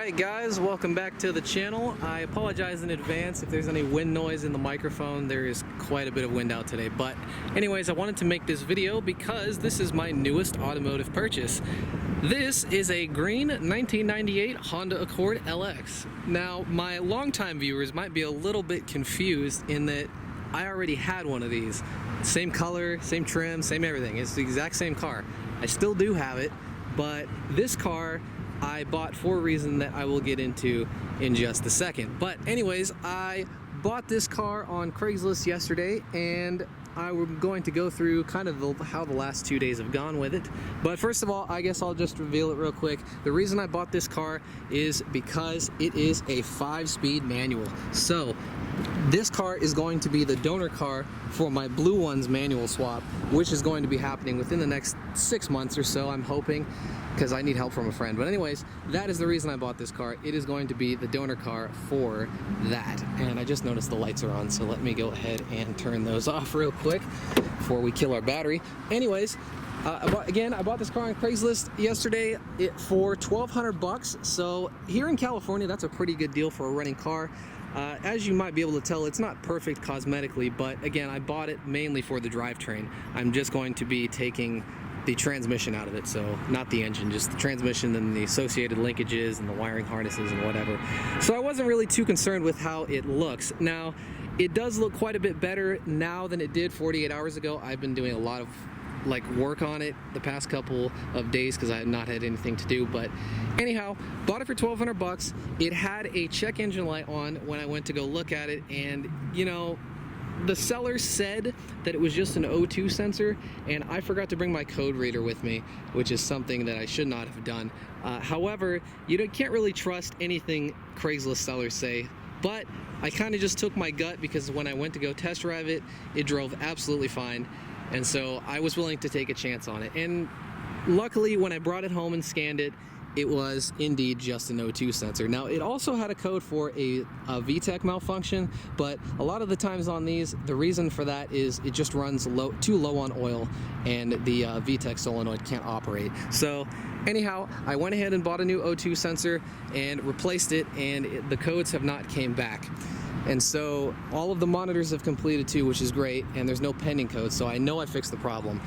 Alright guys, welcome back to the channel. I apologize in advance if there's any wind noise in the microphone. There is quite a bit of wind out today. But anyways, I wanted to make this video because this is my newest automotive purchase. This is a green 1998 Honda Accord LX. Now, my longtime viewers might be a little bit confused in that I already had one of these. Same color, same trim, same everything. It's the exact same car. I still do have it, but this car I bought for a reason that I will get into in just a second. But anyways, I bought this car on Craigslist yesterday, and I'm going to go through kind of how the last 2 days have gone with it. But first of all, I guess I'll just reveal it real quick. The reason I bought this car is because it is a 5-speed manual. So this car is going to be the donor car for my Blue Ones manual swap, which is going to be happening within the next 6 months or so, I'm hoping, because I need help from a friend. But anyways, that is the reason I bought this car. It is going to be the donor car for that. And I just noticed the lights are on, so let me go ahead and turn those off real quick before we kill our battery. Anyways, I bought this car on Craigslist yesterday for $1,200. So here in California, that's a pretty good deal for a running car. As you might be able to tell, it's not perfect cosmetically, but again, I bought it mainly for the drivetrain. I'm just going to be taking the transmission out of it, so not the engine, just the transmission and the associated linkages and the wiring harnesses and whatever. So I wasn't really too concerned with how it looks. Now, it does look quite a bit better now than it did 48 hours ago. I've been doing a lot of work on it the past couple of days because I have not had anything to do. But anyhow, bought it for $1,200. It had a check engine light on when I went to go look at it, and you know, the seller said that it was just an O2 sensor, and I forgot to bring my code reader with me, which is something that I should not have done. However, you can't really trust anything Craigslist sellers say, but I kind of just took my gut because when I went to go test drive it, it drove absolutely fine, and so I was willing to take a chance on it. And luckily, when I brought it home and scanned it, it was indeed just an O2 sensor. Now, it also had a code for a VTEC malfunction, but a lot of the times on these, the reason for that is it just runs too low on oil, and the VTEC solenoid can't operate. So anyhow, I went ahead and bought a new O2 sensor and replaced it, and the codes have not came back. And so all of the monitors have completed too, which is great, and there's no pending codes, so I know I fixed the problem.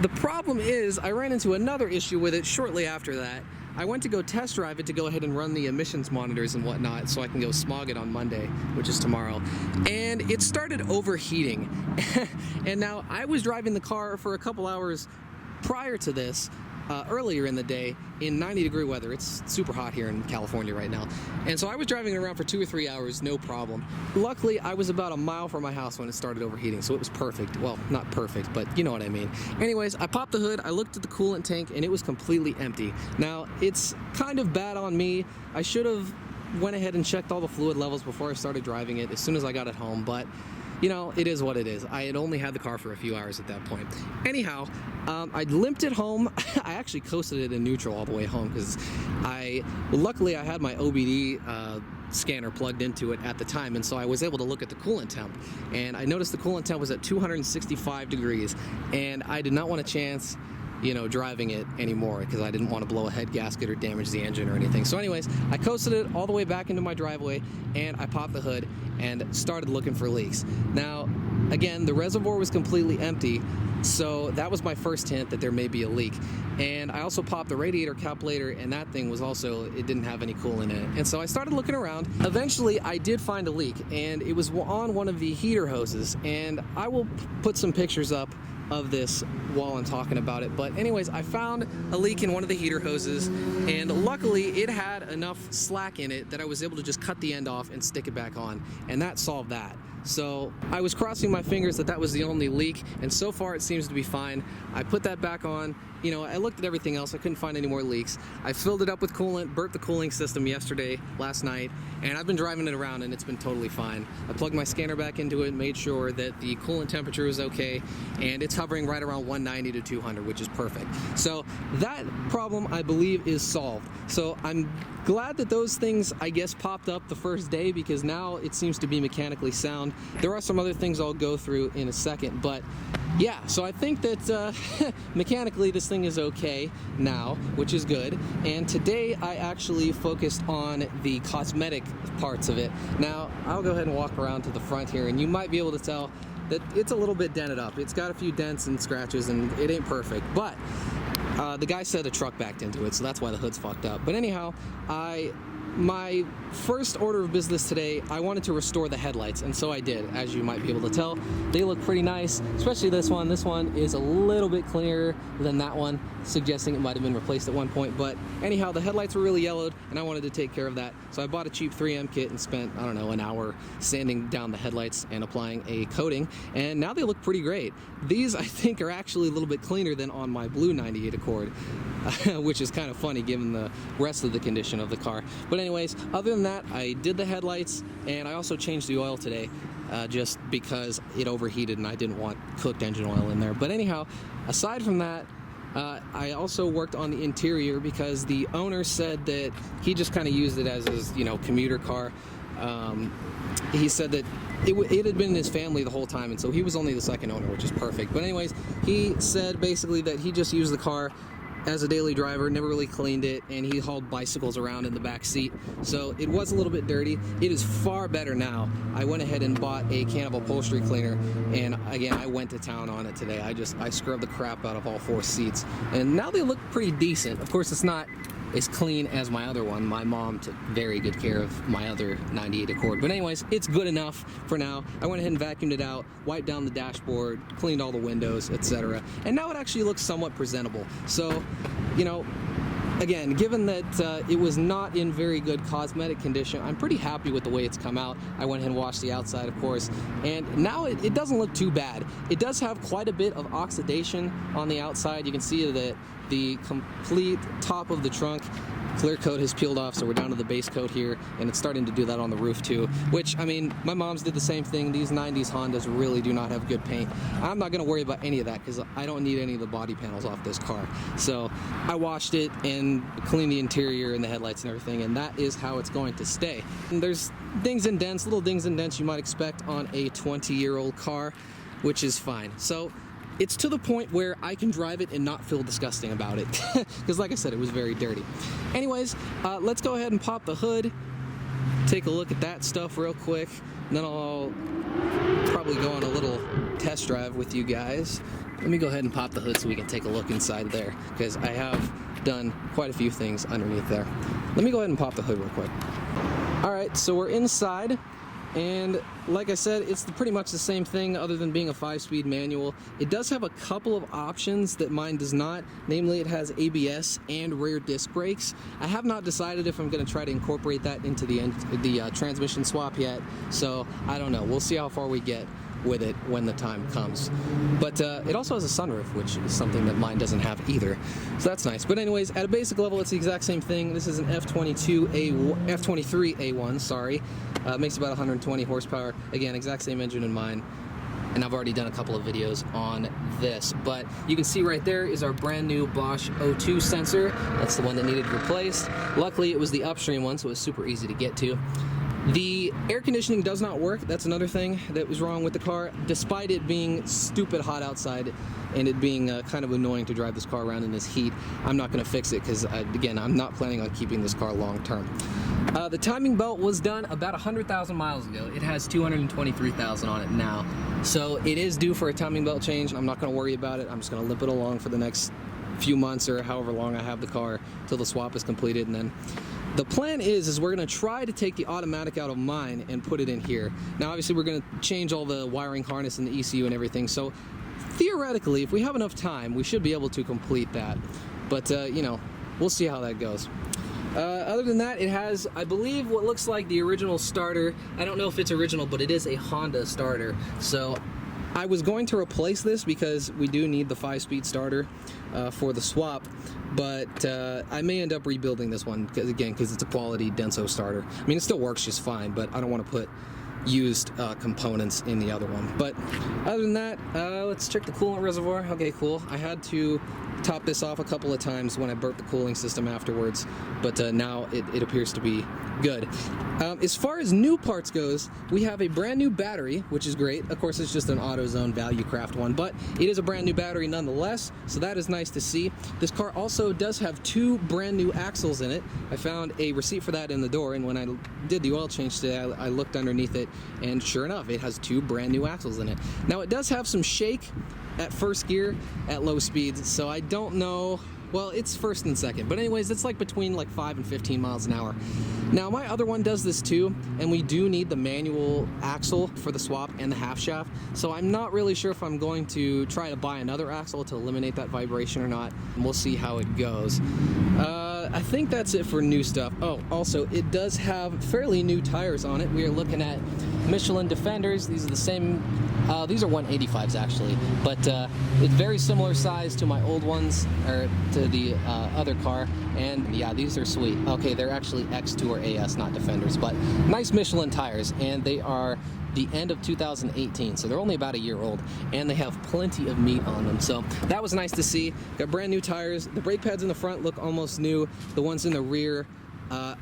The problem is I ran into another issue with it shortly after that. I went to go test drive it to go ahead and run the emissions monitors and whatnot so I can go smog it on Monday, which is tomorrow. And it started overheating. And now I was driving the car for a couple hours prior to this, earlier in the day, in 90-degree weather. It's super hot here in California right now. And so I was driving it around for 2 or 3 hours, no problem. Luckily, I was about a mile from my house when it started overheating, so it was perfect. Well, not perfect, but you know what I mean. Anyways, I popped the hood, I looked at the coolant tank, and it was completely empty. Now, it's kind of bad on me. I should have went ahead and checked all the fluid levels before I started driving it as soon as I got it home, but you know, it is what it is. I had only had the car for a few hours at that point. Anyhow, I limped it home. I actually coasted it in neutral all the way home because luckily I had my OBD scanner plugged into it at the time, and so I was able to look at the coolant temp, and I noticed the coolant temp was at 265 degrees, and I did not want a chance, you know, driving it anymore because I didn't want to blow a head gasket or damage the engine or anything. So anyways, I coasted it all the way back into my driveway, and I popped the hood and started looking for leaks. Now, again, the reservoir was completely empty, so that was my first hint that there may be a leak. And I also popped the radiator cap later, and that thing was also, it didn't have any coolant in it. And so I started looking around. Eventually, I did find a leak, and it was on one of the heater hoses. And I will put some pictures up of this while I'm talking about it. But anyways, I found a leak in one of the heater hoses, and luckily it had enough slack in it that I was able to just cut the end off and stick it back on, and that solved that. So I was crossing my fingers that that was the only leak, and so far it seems to be fine. I put that back on. You know, I looked at everything else. I couldn't find any more leaks. I filled it up with coolant, burnt the cooling system last night, and I've been driving it around, and it's been totally fine. I plugged my scanner back into it, made sure that the coolant temperature is okay, and it's hovering right around 190 to 200, which is perfect. So that problem, I believe, is solved. So I'm glad that those things, I guess, popped up the first day, because now it seems to be mechanically sound. There are some other things I'll go through in a second, but yeah, so I think that mechanically this thing is okay now, which is good. And today I actually focused on the cosmetic parts of it. Now, I'll go ahead and walk around to the front here, and you might be able to tell that it's a little bit dented up. It's got a few dents and scratches, and it ain't perfect, but the guy said a truck backed into it, so that's why the hood's fucked up. But anyhow, my first order of business today, I wanted to restore the headlights, and so I did. As you might be able to tell, they look pretty nice, especially this one. This one is a little bit clearer than that one, suggesting it might have been replaced at one point. But anyhow, the headlights were really yellowed, and I wanted to take care of that. So I bought a cheap 3M kit and spent, I don't know, an hour sanding down the headlights and applying a coating, and now they look pretty great. These, I think, are actually a little bit cleaner than on my blue 98 Accord, which is kind of funny given the rest of the condition of the car. But anyways, other than that, I did the headlights, and I also changed the oil today, just because it overheated and I didn't want cooked engine oil in there. But anyhow, aside from that, I also worked on the interior because the owner said that he just kind of used it as his, commuter car. He said that it had been in his family the whole time, and so he was only the second owner, which is perfect. But anyways, he said basically that he just used the car as a daily driver, never really cleaned it, and he hauled bicycles around in the back seat, so it was a little bit dirty. It is far better now. I went ahead and bought a can of upholstery cleaner, and again, I went to town on it today. I scrubbed the crap out of all 4 seats, and now they look pretty decent. Of course, it's not as clean as my other one. My mom took very good care of my other 98 Accord. But anyways, it's good enough for now. I went ahead and vacuumed it out, wiped down the dashboard, cleaned all the windows, etc. And now it actually looks somewhat presentable. So, again, given that it was not in very good cosmetic condition, I'm pretty happy with the way it's come out. I went ahead and washed the outside, of course, and now it doesn't look too bad. It does have quite a bit of oxidation on the outside. You can see that the complete top of the trunk clear coat has peeled off, so we're down to the base coat here, and it's starting to do that on the roof too, which, I mean, my mom's did the same thing. These 90s Hondas really do not have good paint. I'm not going to worry about any of that because I don't need any of the body panels off this car. So I washed it and cleaned the interior and the headlights and everything, and that is how it's going to stay. And there's dings and dents, little dings and dents you might expect on a 20-year-old car, which is fine. So it's to the point where I can drive it and not feel disgusting about it, because like I said, it was very dirty. Anyways, let's go ahead and pop the hood, take a look at that stuff real quick, and then I'll probably go on a little test drive with you guys. Let me go ahead and pop the hood so we can take a look inside there, because I have done quite a few things underneath there. Let me go ahead and pop the hood real quick. Alright, so we're inside. And like I said, it's pretty much the same thing other than being a 5-speed manual. It does have a couple of options that mine does not. Namely, it has ABS and rear disc brakes. I have not decided if I'm going to try to incorporate that into the transmission swap yet. So I don't know. We'll see how far we get with it when the time comes. But it also has a sunroof, which is something that mine doesn't have either. So that's nice. But anyways, at a basic level, it's the exact same thing. This is an F23A1, sorry. Makes about 120 horsepower. Again, exact same engine in mine. And I've already done a couple of videos on this. But you can see right there is our brand new Bosch O2 sensor. That's the one that needed replaced. Luckily, it was the upstream one, so it was super easy to get to. The air conditioning does not work. That's another thing that was wrong with the car, despite it being stupid hot outside and it being kind of annoying to drive this car around in this heat. I'm not going to fix it because, again, I'm not planning on keeping this car long term. The timing belt was done about 100,000 miles ago. It has 223,000 on it now. So it is due for a timing belt change, and I'm not going to worry about it. I'm just going to limp it along for the next few months or however long I have the car till the swap is completed, and then the plan is we're going to try to take the automatic out of mine and put it in here. Now, obviously, we're going to change all the wiring harness and the ECU and everything, so theoretically, if we have enough time, we should be able to complete that. But, we'll see how that goes. Other than that, it has, I believe, what looks like the original starter. I don't know if it's original, but it is a Honda starter. So I was going to replace this because we do need the 5-speed starter for the swap, but I may end up rebuilding this one because it's a quality Denso starter. I mean, it still works just fine, but I don't want to put used components in the other one. But other than that, let's check the coolant reservoir. Okay, cool. I had to topped this off a couple of times when I burnt the cooling system afterwards, but now it appears to be good. As far as new parts goes, we have a brand new battery, which is great. Of course, it's just an AutoZone ValueCraft one, but it is a brand new battery nonetheless, so that is nice to see. This car also does have 2 brand new axles in it. I found a receipt for that in the door, and when I did the oil change today, I looked underneath it, and sure enough, it has 2 brand new axles in it. Now, it does have some shake at first gear at low speeds, so I don't know. Well, it's first and second, but anyways, it's like between like 5 and 15 miles an hour. Now, my other one does this too, and we do need the manual axle for the swap and the half shaft, so I'm not really sure if I'm going to try to buy another axle to eliminate that vibration or not. We'll see how it goes. I think that's it for new stuff. Oh, also, it does have fairly new tires on it. We are looking at Michelin Defenders. These are the same, these are 185s actually, but it's very similar size to my old ones, or to the other car, and yeah, these are sweet. Okay, they're actually X2 or AS, not Defenders, but nice Michelin tires, and they are the end of 2018, so they're only about a year old, and they have plenty of meat on them, so that was nice to see. Got brand new tires. The brake pads in the front look almost new. The ones in the rear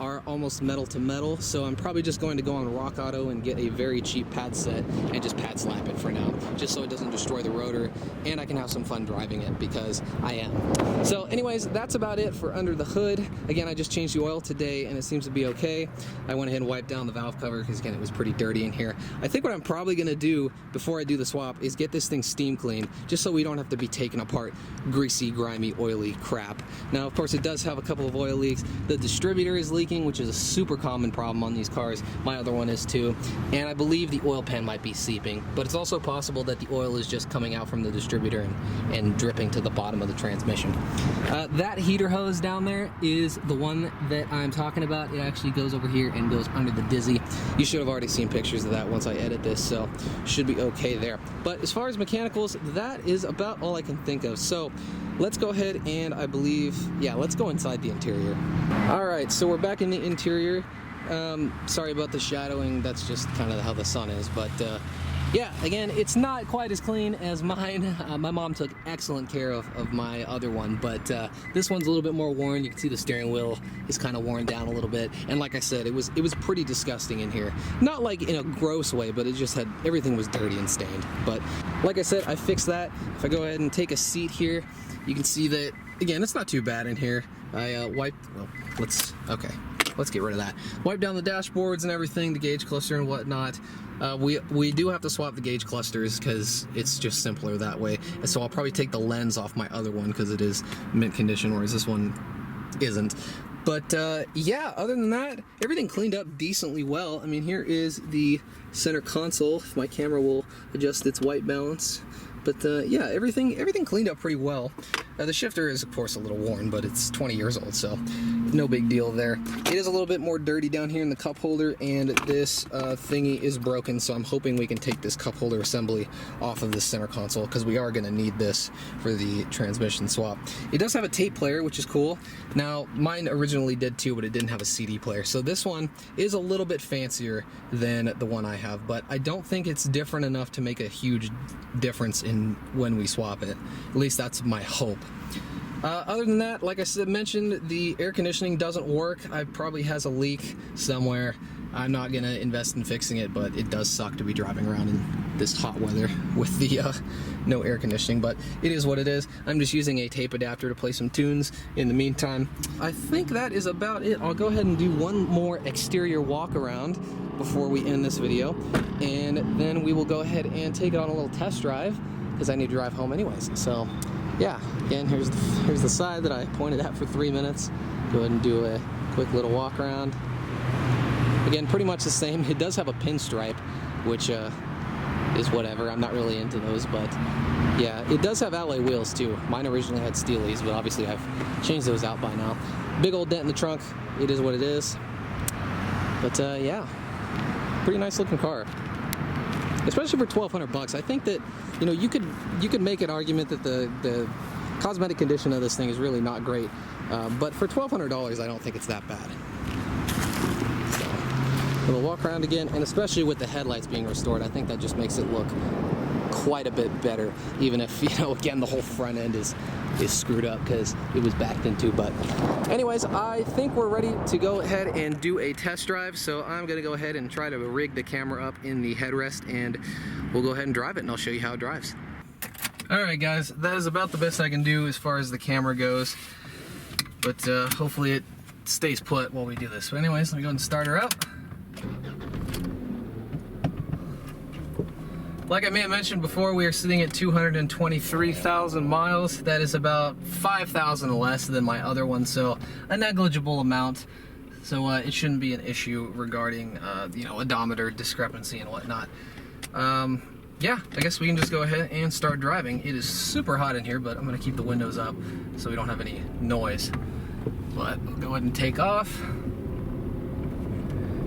are almost metal to metal, so I'm probably just going to go on Rock Auto and get a very cheap pad set and just pad slap it for now, just so it doesn't destroy the rotor, and I can have some fun driving it, because I am. So anyways, that's about it for under the hood. Again, I just changed the oil today, and it seems to be okay. I went ahead and wiped down the valve cover, because again, it was pretty dirty in here. I think what I'm probably going to do before I do the swap is get this thing steam cleaned, just so we don't have to be taking apart greasy, grimy, oily crap. Now, of course, it does have a couple of oil leaks. The distributor is leaking, which is a super common problem on these cars. My other one is too, and I believe the oil pan might be seeping, but it's also possible that the oil is just coming out from the distributor and dripping to the bottom of the transmission. That heater hose down there is the one that I'm talking about. It actually goes over here and goes under the Dizzy. You should have already seen pictures of that once I edit this, so should be okay there. But as far as mechanicals, that is about all I can think of. So let's go ahead and I believe, yeah, let's go inside the interior. All right, so we're back in the interior. Sorry about the shadowing, that's just kind of how the sun is, but yeah, again, it's not quite as clean as mine. My mom took excellent care of my other one, but this one's a little bit more worn. You can see the steering wheel is kind of worn down a little bit, and like I said, it was pretty disgusting in here. Not like in a gross way, but it just had, everything was dirty and stained. But like I said, I fixed that. If I go ahead and take a seat here, you can see that, again, it's not too bad in here. I wiped, well, let's get rid of that. Wipe down the dashboards and everything, the gauge cluster and whatnot. We do have to swap the gauge clusters because it's just simpler that way. And so I'll probably take the lens off my other one because it is mint condition, whereas this one isn't. But yeah, other than that, everything cleaned up decently well. I mean, here is the center console, if my camera will adjust its white balance. But yeah, everything cleaned up pretty well. The shifter is, of course, a little worn, but it's 20 years old, so no big deal there. It is a little bit more dirty down here in the cup holder, and this thingy is broken, so I'm hoping we can take this cup holder assembly off of the center console, because we are going to need this for the transmission swap. It does have a tape player, which is cool. Now, mine originally did too, but it didn't have a CD player, so this one is a little bit fancier than the one I have, but I don't think it's different enough to make a huge difference in when we swap it. At least that's my hope. Other than that, like I said, mentioned, the air conditioning doesn't work. It probably has a leak somewhere. I'm not gonna invest in fixing it, but it does suck to be driving around in this hot weather with the no air conditioning, but it is what it is. I'm just using a tape adapter to play some tunes in the meantime. I think that is about it. I'll go ahead and do one more exterior walk around before we end this video, and then we will go ahead and take it on a little test drive, because I need to drive home anyways. So yeah, again, here's the side that I pointed at for 3 minutes. Go ahead and do a quick little walk around. Again, pretty much the same. It does have a pinstripe, which is whatever. I'm not really into those, but yeah, it does have alloy wheels too. Mine originally had steelies, but obviously I've changed those out by now. Big old dent in the trunk. It is what it is. But yeah, pretty nice looking car, especially for $1,200. I think that, you know, you could make an argument that the cosmetic condition of this thing is really not great, but for $1,200, I don't think it's that bad. So we'll walk around again, and especially with the headlights being restored, I think that just makes it look quite a bit better, even if, you know, again, the whole front end is screwed up because it was backed into. But anyways, I think we're ready to go ahead and do a test drive. So I'm gonna go ahead and try to rig the camera up in the headrest, and we'll go ahead and drive it, and I'll show you how it drives. All right, guys, that is about the best I can do as far as the camera goes, but hopefully it stays put while we do this. But anyways, let me go ahead and start her up. Like I may have mentioned before, we are sitting at 223,000 miles. That is about 5,000 less than my other one, so a negligible amount. So it shouldn't be an issue regarding, you know, odometer discrepancy and whatnot. Yeah, I guess we can just go ahead and start driving. It is super hot in here, but I'm gonna keep the windows up so we don't have any noise. But we'll go ahead and take off.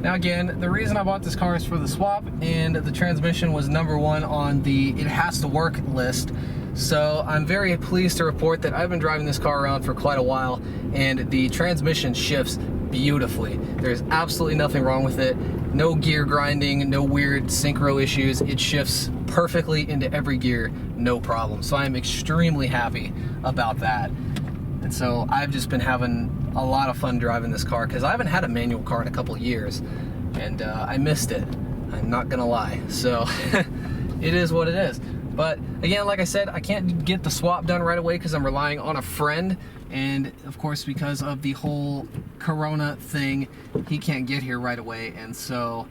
Now again, the reason I bought this car is for the swap, and the transmission was #1 on the it has to work list. So I'm very pleased to report that I've been driving this car around for quite a while, and the transmission shifts beautifully. There's absolutely nothing wrong with it. No gear grinding, no weird synchro issues. It shifts perfectly into every gear, no problem. So I'm extremely happy about that. And so I've just been having a lot of fun driving this car because I haven't had a manual car in a couple of years, and I missed it. I'm not gonna lie. So it is what it is. But again, like I said, I can't get the swap done right away because I'm relying on a friend, and of course because of the whole Corona thing, he can't get here right away, and so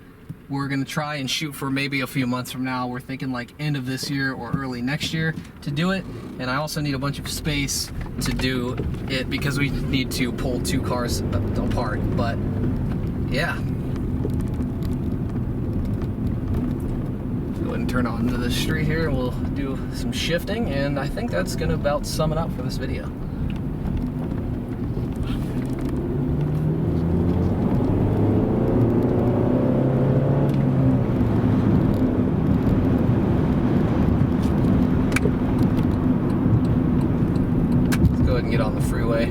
we're gonna try and shoot for maybe a few months from now. We're thinking like end of this year or early next year to do it. And I also need a bunch of space to do it because we need to pull 2 cars apart. But yeah. Go ahead and turn onto the street here. We'll do some shifting, and I think that's gonna about sum it up for this video. Get on the freeway.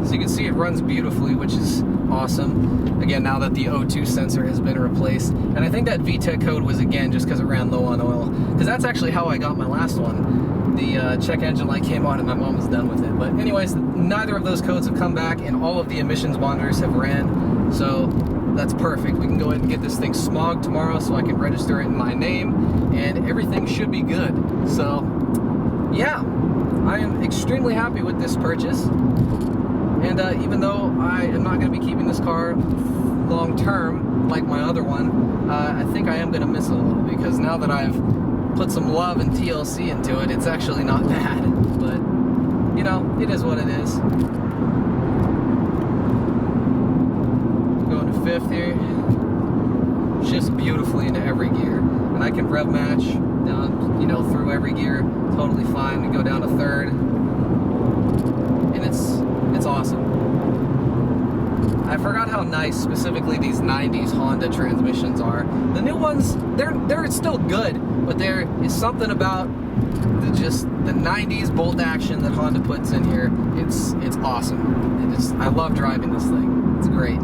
So you can see it runs beautifully, which is awesome. Again, now that the O2 sensor has been replaced. And I think that VTEC code was, again, just because it ran low on oil. Because that's actually how I got my last one. The check engine light came on and my mom was done with it. But anyways, neither of those codes have come back, and all of the emissions monitors have ran. So that's perfect. We can go ahead and get this thing smogged tomorrow so I can register it in my name, and everything should be good. So yeah, I am extremely happy with this purchase. And even though I am not going to be keeping this car long term like my other one, I think I am going to miss it a little, because now that I've put some love and TLC into it, it's actually not bad. But you know, it is what it is. Going to 5th here. Shifts beautifully into every gear, and I can rev match down, you know, through every gear totally fine. We go down to 3rd, and it's awesome. I forgot how nice specifically these 90s Honda transmissions are. The new ones, they're still good, but there is something about the 90s bolt action that Honda puts in here. It's awesome. I love driving this thing. It's great.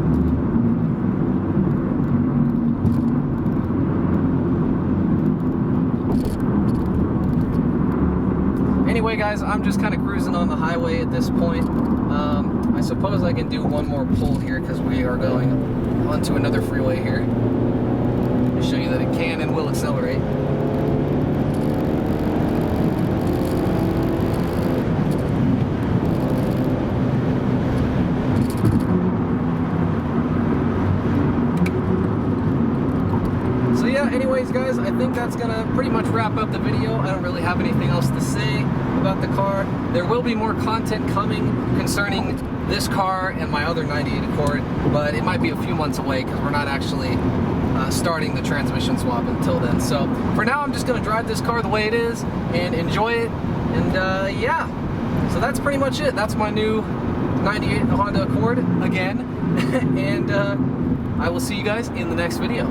Anyway, guys, I'm just kind of cruising on the highway at this point. I suppose I can do one more pull here because we are going onto another freeway here to show you that it can and will accelerate. So yeah, anyways, guys, I think that's gonna pretty much wrap up the video. I don't really have anything else to say about the car. There will be more content coming concerning this car and my other 98 Accord, but it might be a few months away because we're not actually starting the transmission swap until then. So for now, I'm just going to drive this car the way it is and enjoy it. And yeah, so that's pretty much it. That's my new 98 Honda Accord again. And I will see you guys in the next video.